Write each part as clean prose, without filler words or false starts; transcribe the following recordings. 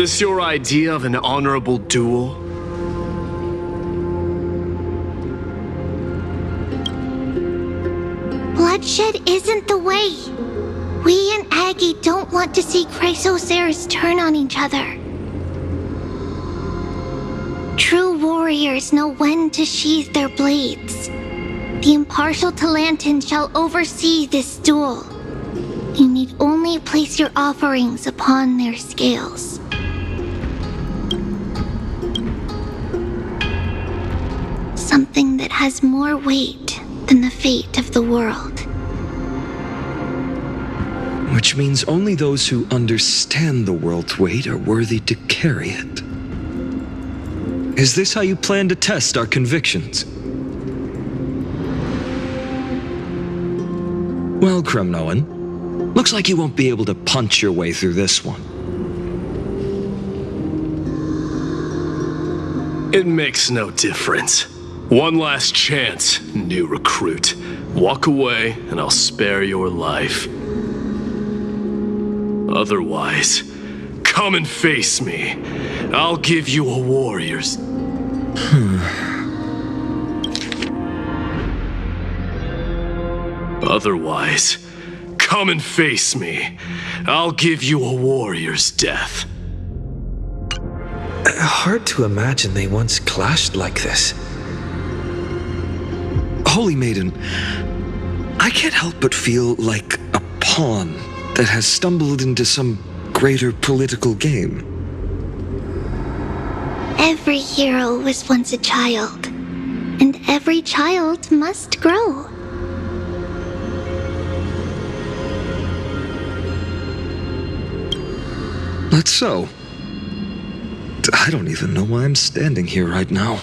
this your idea of an honorable duel? Bloodshed isn't the way. We and Aggie don't want to see Chrysoceres turn on each other. True warriors know when to sheathe their blades. The impartial Talantan shall oversee this duel. You need only place your offerings upon their scales. Something that has more weight than the fate of the world. Which means only those who understand the world's weight are worthy to carry it. Is this how you plan to test our convictions? Well, Kremnoan, looks like you won't be able to punch your way through this one. It makes no difference. One last chance, new recruit. Walk away and I'll spare your life. Otherwise, come and face me. I'll give you a warrior's... Otherwise, come and face me. I'll give you a warrior's death. Hard to imagine they once clashed like this. Holy Maiden, I can't help but feel like a pawn that has stumbled into some greater political game. Every hero was once a child, and every child must grow. That's so. I don't even know why I'm standing here right now.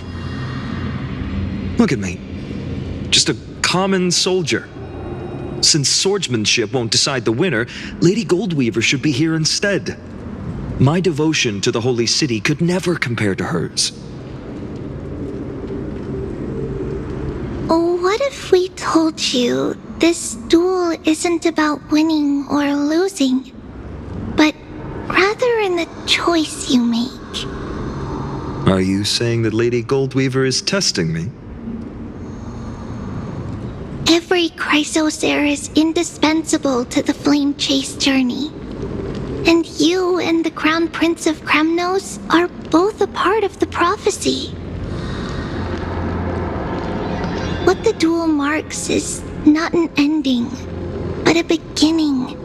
Look at me. Just a common soldier. Since swordsmanship won't decide the winner, Lady Goldweaver should be here instead. My devotion to the Holy City could never compare to hers. What if we told you this duel isn't about winning or losing, but rather in the choice you make? Are you saying that Lady Goldweaver is testing me? Every Chrysocer is indispensable to the Flame Chase journey. And you and the Crown Prince of Kremnos are both a part of the prophecy. What the duel marks is not an ending, but a beginning.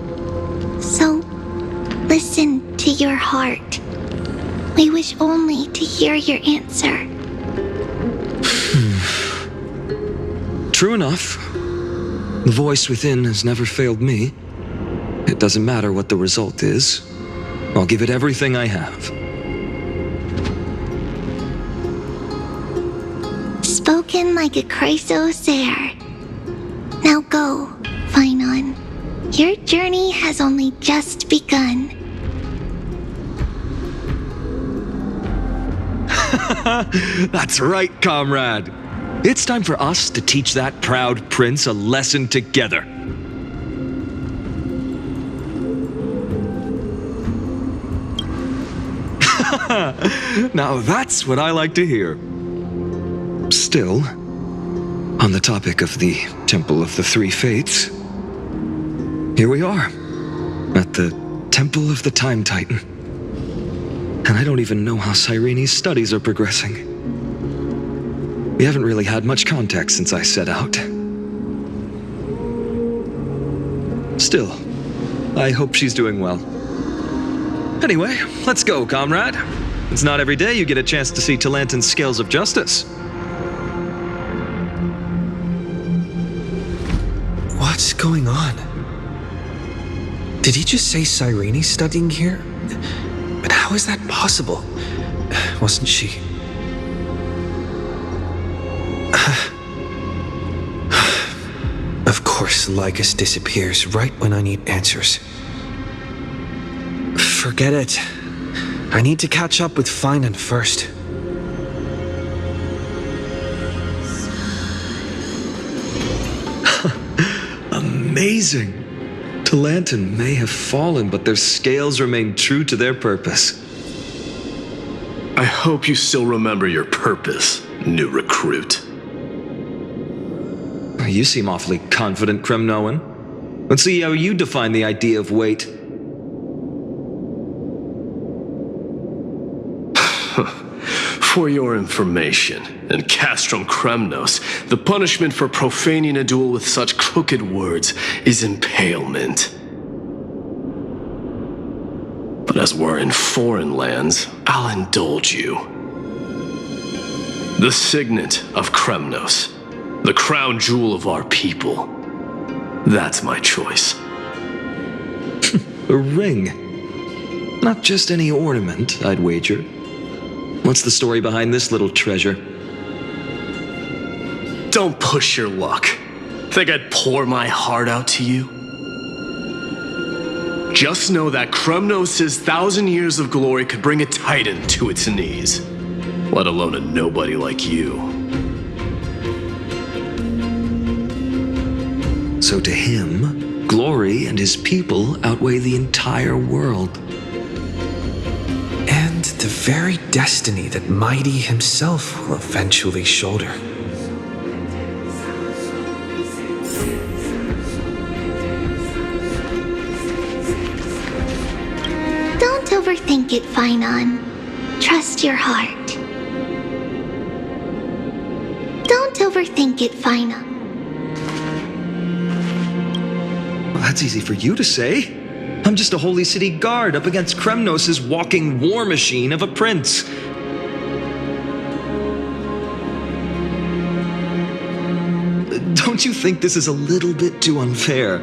So, listen to your heart. We wish only to hear your answer. True enough. The voice within has never failed me. It doesn't matter what the result is. I'll give it everything I have. Spoken like a Chrysocer. Now go, Finon. Your journey has only just begun. That's right, comrade. It's time for us to teach that proud prince a lesson together. Now that's what I like to hear. Still, on the topic of the Temple of the Three Fates, here we are, at the Temple of the Time Titan. And I don't even know how Cyrene's studies are progressing. We haven't really had much contact since I set out. Still, I hope she's doing well. Anyway, let's go, comrade. It's not every day you get a chance to see Talantan's scales of justice. What's going on? Did he just say Cyrene's studying here? But how is that possible? Wasn't she... Of course, Lycus disappears right when I need answers. Forget it. I need to catch up with Finan first. Amazing! Talantan may have fallen, but their scales remain true to their purpose. I hope you still remember your purpose, new recruit. You seem awfully confident, Kremnoan. Let's see how you define the idea of weight. For your information, in Castrum Kremnos, the punishment for profaning a duel with such crooked words is impalement. But as we're in foreign lands, I'll indulge you. The signet of Kremnos, the crown jewel of our people. That's my choice. A ring. Not just any ornament, I'd wager. What's the story behind this little treasure? Don't push your luck. Think I'd pour my heart out to you? Just know that Kremnos' 1,000 years of glory could bring a titan to its knees, let alone a nobody like you. So to him, glory and his people outweigh the entire world. And the very destiny that Mighty himself will eventually shoulder. Don't overthink it, Finon. Trust your heart. Don't overthink it, Finon. Well, that's easy for you to say. I'm just a holy city guard up against Kremnos' walking war machine of a prince. Don't you think this is a little bit too unfair?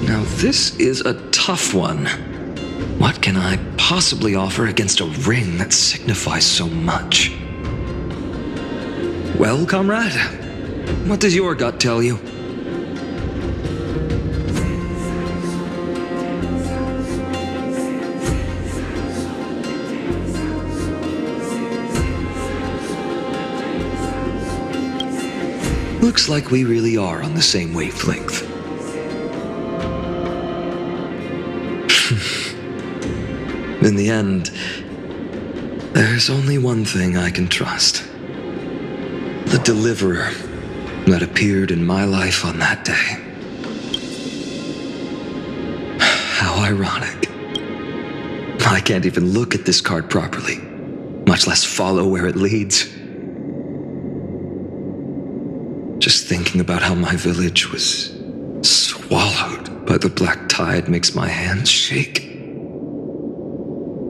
Now this is a tough one. What can I possibly offer against a ring that signifies so much? Well, comrade, what does your gut tell you? Looks like we really are on the same wavelength. In the end, there's only one thing I can trust. The deliverer that appeared in my life on that day. How ironic. I can't even look at this card properly, much less follow where it leads. Just thinking about how my village was swallowed by the black tide makes my hands shake.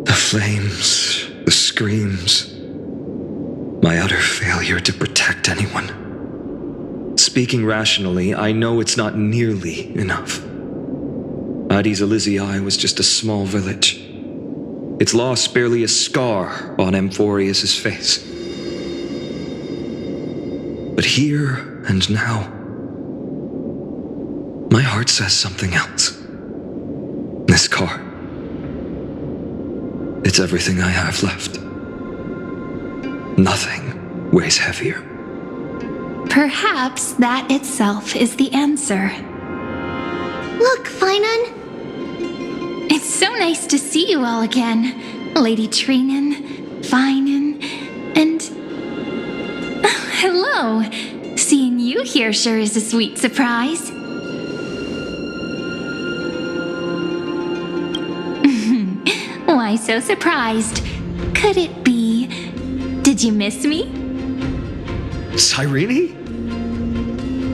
The flames, the screams, my utter failure to protect anyone. Speaking rationally, I know it's not nearly enough. Addis Elysiae was just a small village. Its loss barely a scar on Amphoreus' face. But here and now, my heart says something else. This card. It's everything I have left. Nothing weighs heavier. Perhaps that itself is the answer. Look, Finon. It's so nice to see you all again. Lady Trinan, Finan, and... hello. Seeing you here sure is a sweet surprise. Why so surprised? Could it be... did you miss me? Cyrene?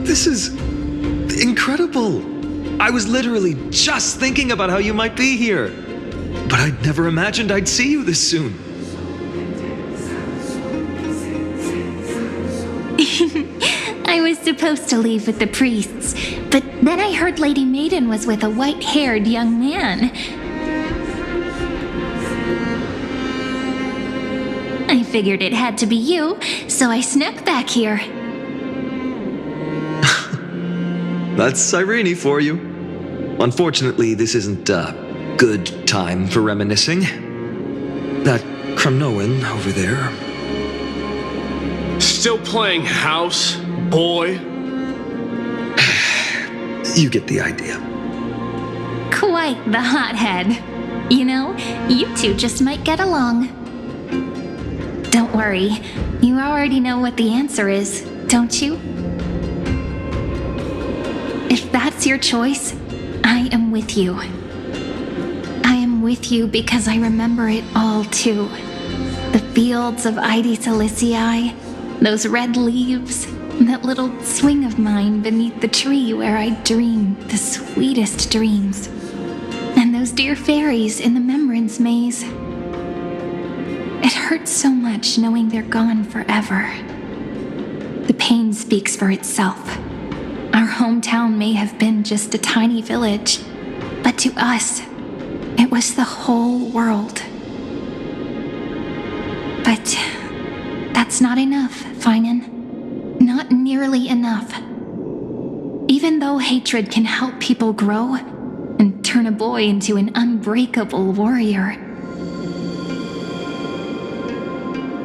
This is incredible. I was literally just thinking about how you might be here. But I'd never imagined I'd see you this soon. I was supposed to leave with the priests, but then I heard Lady Maiden was with a white-haired young man. I figured it had to be you, so I snuck back here. That's Cyrene for you. Unfortunately, this isn't a good time for reminiscing. That Kremnoan over there. Still playing house, boy? You get the idea. quite the hothead. You know, you two just might get along. Don't worry, you already know what the answer is, don't you? If that's your choice, I am with you. I am with you because I remember it all too. The fields of Ide Silicii, those red leaves, that little swing of mine beneath the tree where I dreamed the sweetest dreams. And those dear fairies in the Memorance maze. It hurts so much knowing they're gone forever. The pain speaks for itself. Our hometown may have been just a tiny village, but to us, it was the whole world. But that's not enough, Finan. Not nearly enough. Even though hatred can help people grow and turn a boy into an unbreakable warrior,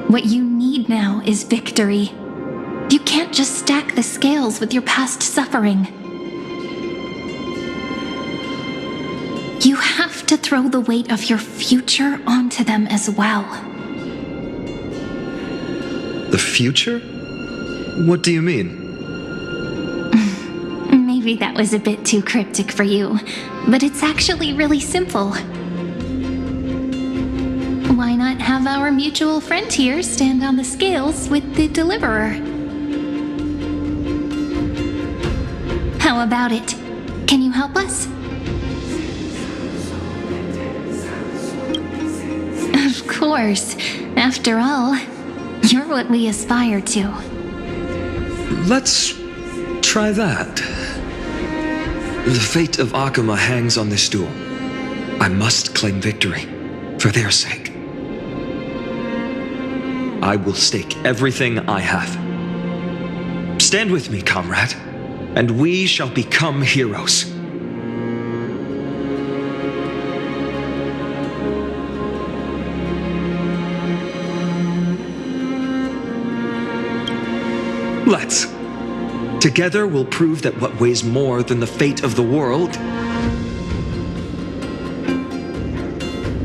what you need now is victory. You can't just stack the scales with your past suffering. You have to throw the weight of your future onto them as well. The future? What do you mean? Maybe that was a bit too cryptic for you, but it's actually really simple. Why not have our mutual friend here stand on the scales with the deliverer? How about it? Can you help us? Of course. After all, you're what we aspire to. Let's try that. The fate of Akuma hangs on this duel. I must claim victory, for their sake. I will stake everything I have. Stand with me, comrade, and we shall become heroes. Let's. Together we'll prove that what weighs more than the fate of the world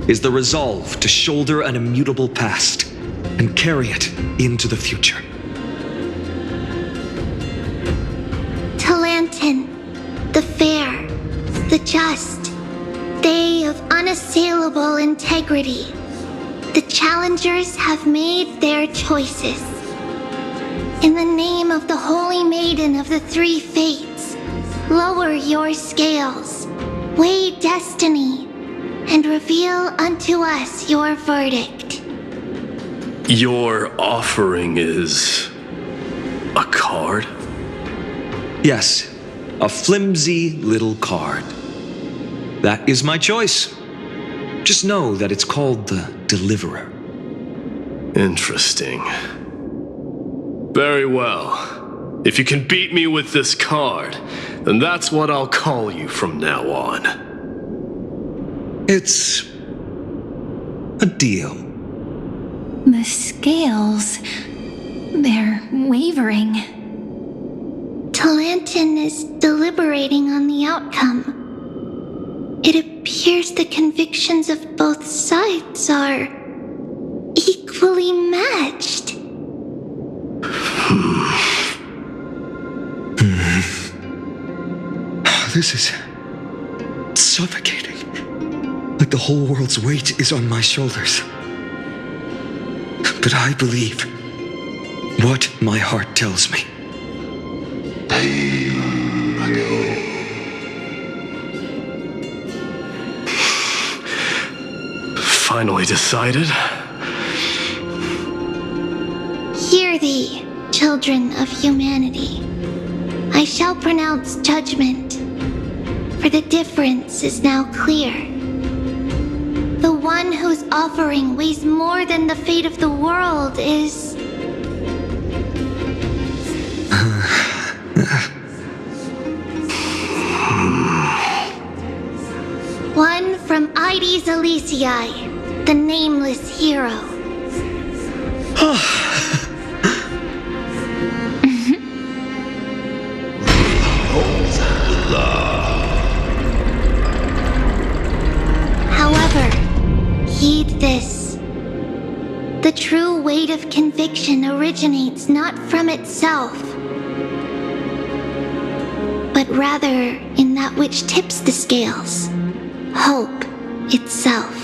is the resolve to shoulder an immutable past and carry it into the future. Talantin, the fair, the just, they of unassailable integrity. The challengers have made their choices. In the name of the Holy Maiden of the Three Fates, lower your scales, weigh destiny, and reveal unto us your verdict. Your offering is a card? Yes, a flimsy little card. That is my choice. Just know that it's called the Deliverer. Interesting. Very well. If you can beat me with this card, then that's what I'll call you from now on. It's a deal. The scales, they're wavering. Talantin is deliberating on the outcome. It appears the convictions of both sides are equally matched. This is suffocating. Like the whole world's weight is on my shoulders. But I believe what my heart tells me. Finally decided? Hear thee, children of humanity. I shall pronounce judgment, for the difference is now clear. The one whose offering weighs more than the fate of the world is... one from Ide Silicii, the nameless hero. like this. The true weight of conviction originates not from itself, but rather in that which tips the scales, hope itself.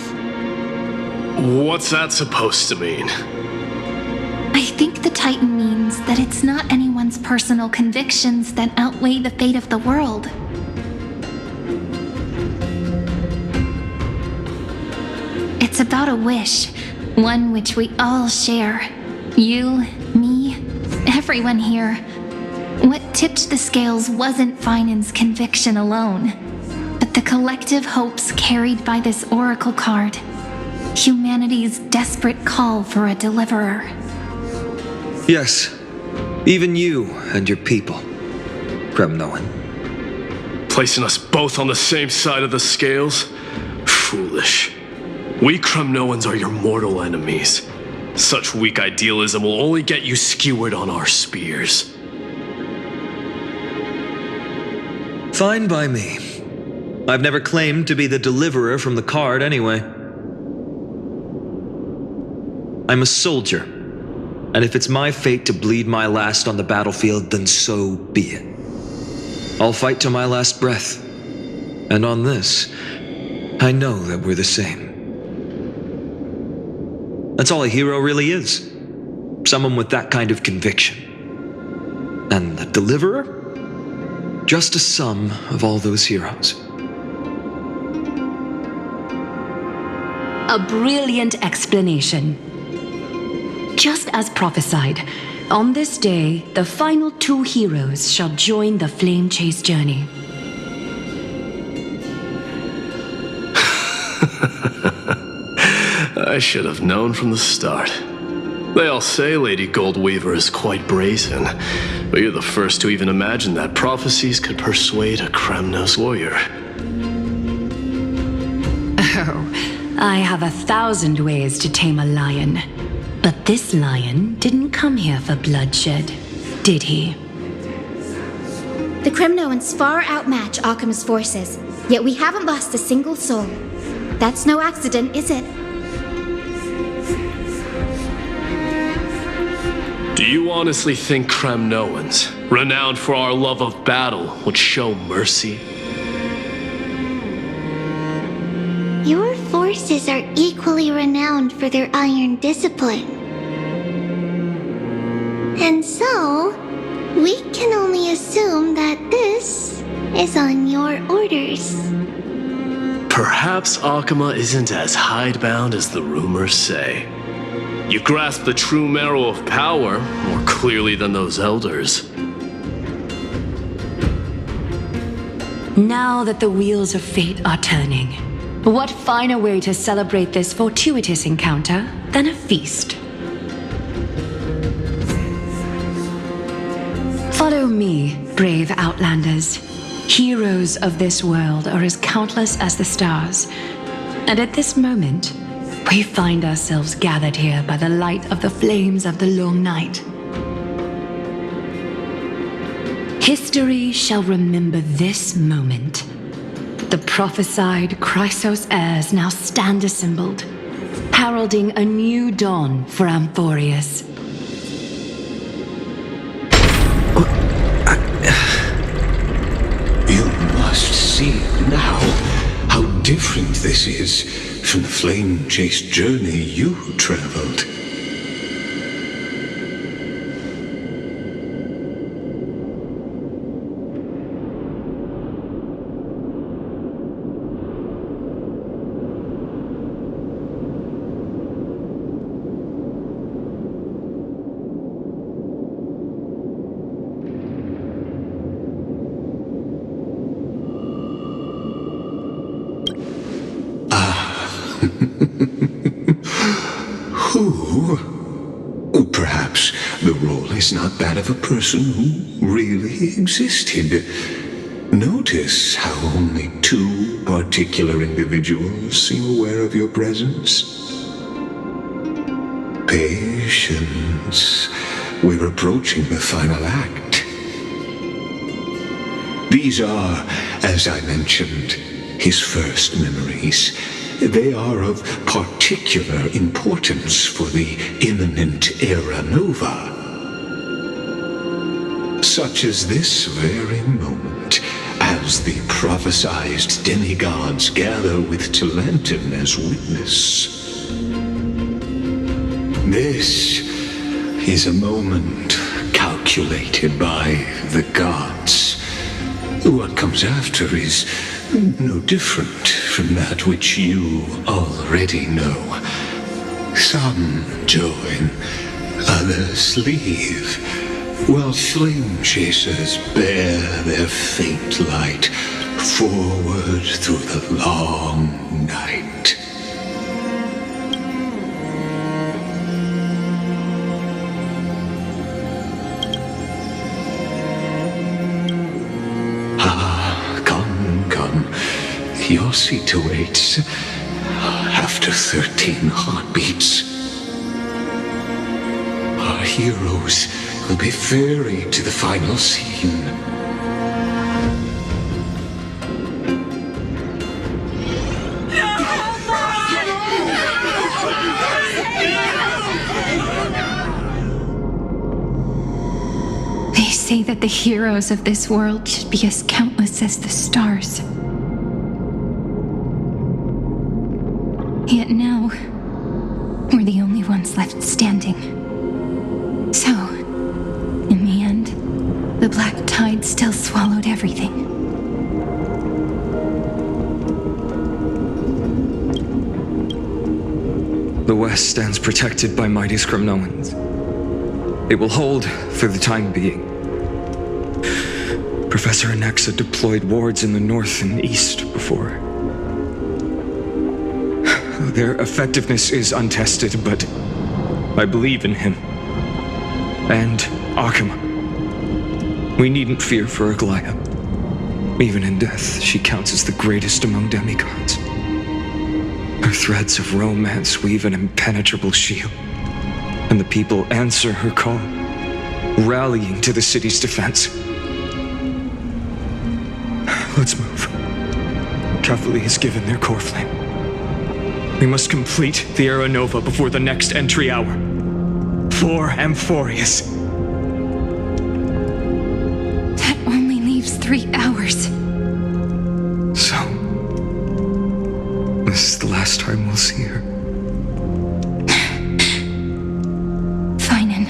What's that supposed to mean? I think the Titan means that it's not anyone's personal convictions that outweigh the fate of the world. It's about a wish, one which we all share. You, me, everyone here. What tipped the scales wasn't Finan's conviction alone, but the collective hopes carried by this oracle card. Humanity's desperate call for a deliverer. Yes, even you and your people, Kremnoan. Placing us both on the same side of the scales? Foolish. We Kremnoans are your mortal enemies. Such weak idealism will only get you skewered on our spears. Fine by me. I've never claimed to be the deliverer from the card anyway. I'm a soldier, and if it's my fate to bleed my last on the battlefield, then so be it. I'll fight to my last breath, and on this, I know that we're the same. That's all a hero really is. Someone with that kind of conviction. And the deliverer? Just a sum of all those heroes. A brilliant explanation. Just as prophesied, on this day, the final two heroes shall join the Flame Chase journey. I should have known from the start. They all say Lady Goldweaver is quite brazen, but you're the first to even imagine that prophecies could persuade a Kremnos warrior. Oh, I have 1,000 ways to tame a lion. But this lion didn't come here for bloodshed, did he? The Kremnoans far outmatch Akama's forces, yet we haven't lost a single soul. That's no accident, is it? Do you honestly think Kremnoans, renowned for our love of battle, would show mercy? Your forces are equally renowned for their iron discipline. And so, we can only assume that this is on your orders. Perhaps Akama isn't as hidebound as the rumors say. You grasp the true marrow of power more clearly than those elders. Now that the wheels of fate are turning, what finer way to celebrate this fortuitous encounter than a feast? Follow me, brave Outlanders. Heroes of this world are as countless as the stars. And at this moment, we find ourselves gathered here by the light of the flames of the long night. History shall remember this moment. The prophesied Chrysos heirs now stand assembled, heralding a new dawn for Amphoreus. You must see now how different this is from the flame chase journey you traveled. Who? Perhaps the role is not that of a person who really existed. Notice how only two particular individuals seem aware of your presence. Patience. We're approaching the final act. These are, as I mentioned, his first memories. they are of particular importance for the imminent era nova. Such as this very moment, as the prophesized demigods gather with Talantin as witness. This is a moment calculated by the gods. What comes after is no different from that which you already know. Some join, others leave, while flame chasers bear their faint light forward through the long night. Come. Your seat awaits. After 13 heartbeats, our heroes will be ferried to the final scene. They say that the heroes of this world should be as countless as the stars. Yet now, we're the only ones left standing. So, in the end, the black tide still swallowed everything. The West stands protected by mighty Skrymnoans. It will hold for the time being. Professor Anexa deployed wards in the north and east before. Their effectiveness is untested, but I believe in him. And Akama. We needn't fear for Aglaya. Even in death, she counts as the greatest among demigods. Her threads of romance weave an impenetrable shield, and the people answer her call, rallying to the city's defense. Let's move. Cavalry has given their core flame. We must complete the Era Nova before the next entry hour. For Amphoreus. That only leaves 3 hours. So, this is the last time we'll see her. Finan,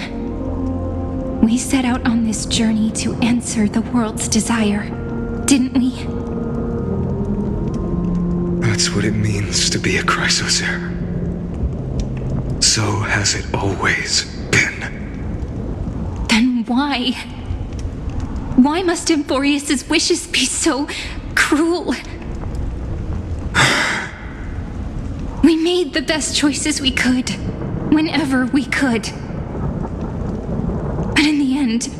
we set out on this journey to answer the world's desire, didn't we? That's what it means to be a Chrysosaur. So has it always been. Then why? Why must Amphoreus' wishes be so cruel? We made the best choices we could, whenever we could. But in the end,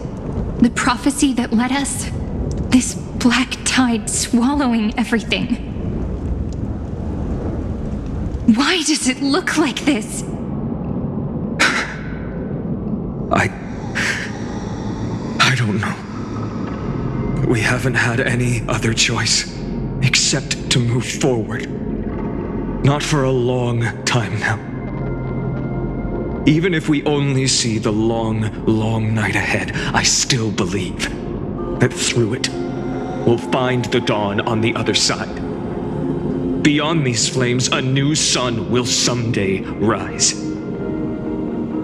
the prophecy that led us, this black tide swallowing everything. Why does it look like this? I don't know. We haven't had any other choice except to move forward. Not for a long time now. Even if we only see the long, long night ahead, I still believe that through it, we'll find the dawn on the other side. Beyond these flames, a new sun will someday rise.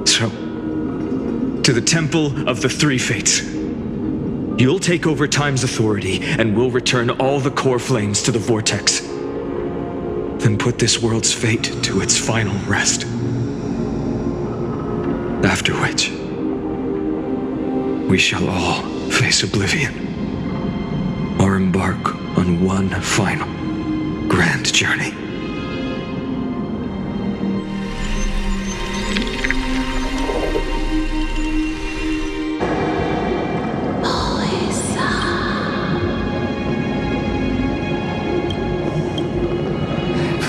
So, to the Temple of the Three Fates. You'll take over Time's authority, and we'll return all the core flames to the Vortex. Then put this world's fate to its final rest. After which, we shall all face oblivion, or embark on one final grand journey.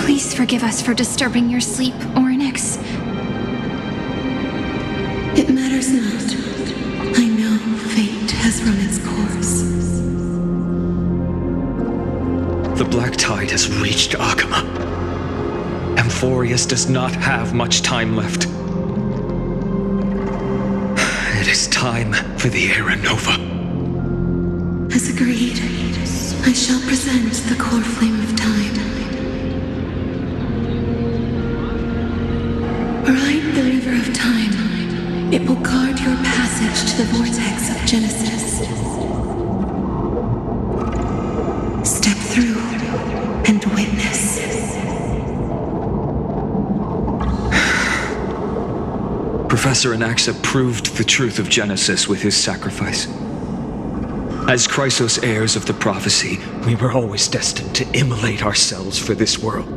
Please forgive us for disturbing your sleep, Ornyx. It matters not. I know fate has run its course. The black tide has reached Akama. Amphoreus does not have much time left. It is time for the Era Nova. As agreed, I shall present the core flame of time. Ride the river of time. It will guard your passage to the vortex of Genesis. Step through and witness. Professor Anaxa proved the truth of Genesis with his sacrifice. As Chrysos heirs of the prophecy, we were always destined to immolate ourselves for this world.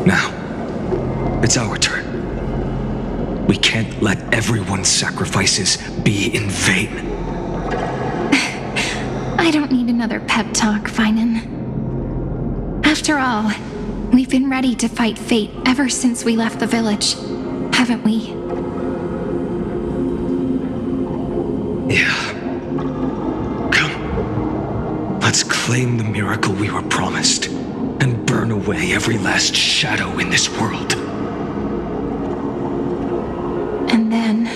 Now, it's our turn. We can't let everyone's sacrifices be in vain. I don't need another pep talk, Finan. After all, we've been ready to fight fate ever since we left the village, haven't we? Yeah. Come. Let's claim the miracle we were promised and burn away every last shadow in this world. And then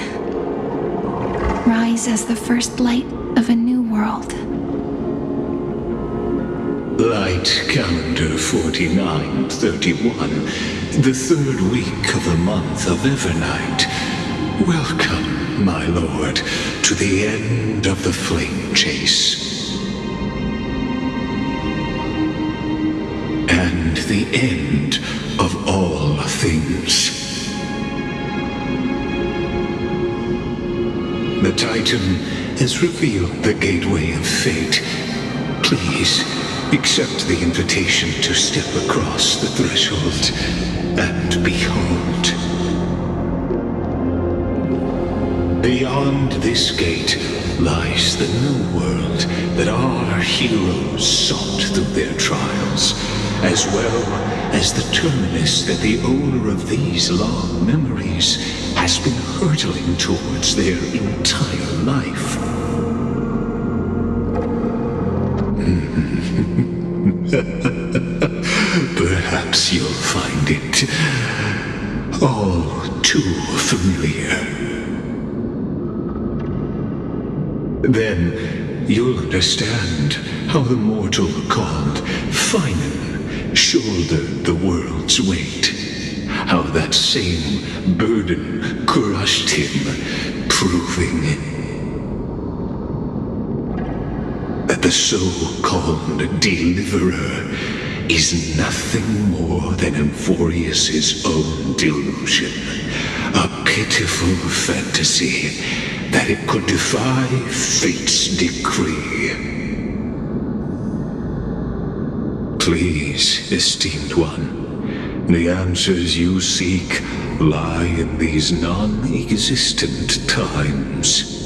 rise as the first light of a new world. Light calendar 4931, the third week of the month of Evernight. Welcome, my lord, to the end of the flame chase. And the end of all things. The Titan has revealed the gateway of fate. Please, accept the invitation to step across the threshold and behold. Beyond this gate lies the new world that our heroes sought through their trials, as well as the terminus that the owner of these long memories has been hurtling towards their entire life. Perhaps you'll find it all too familiar. Then you'll understand how the mortal called Finan shouldered the world's weight. How that same burden crushed him, proving that the so-called deliverer is nothing more than Amphoreus' own delusion. A pitiful fantasy that it could defy fate's decree. Please, esteemed one, the answers you seek lie in these non-existent times.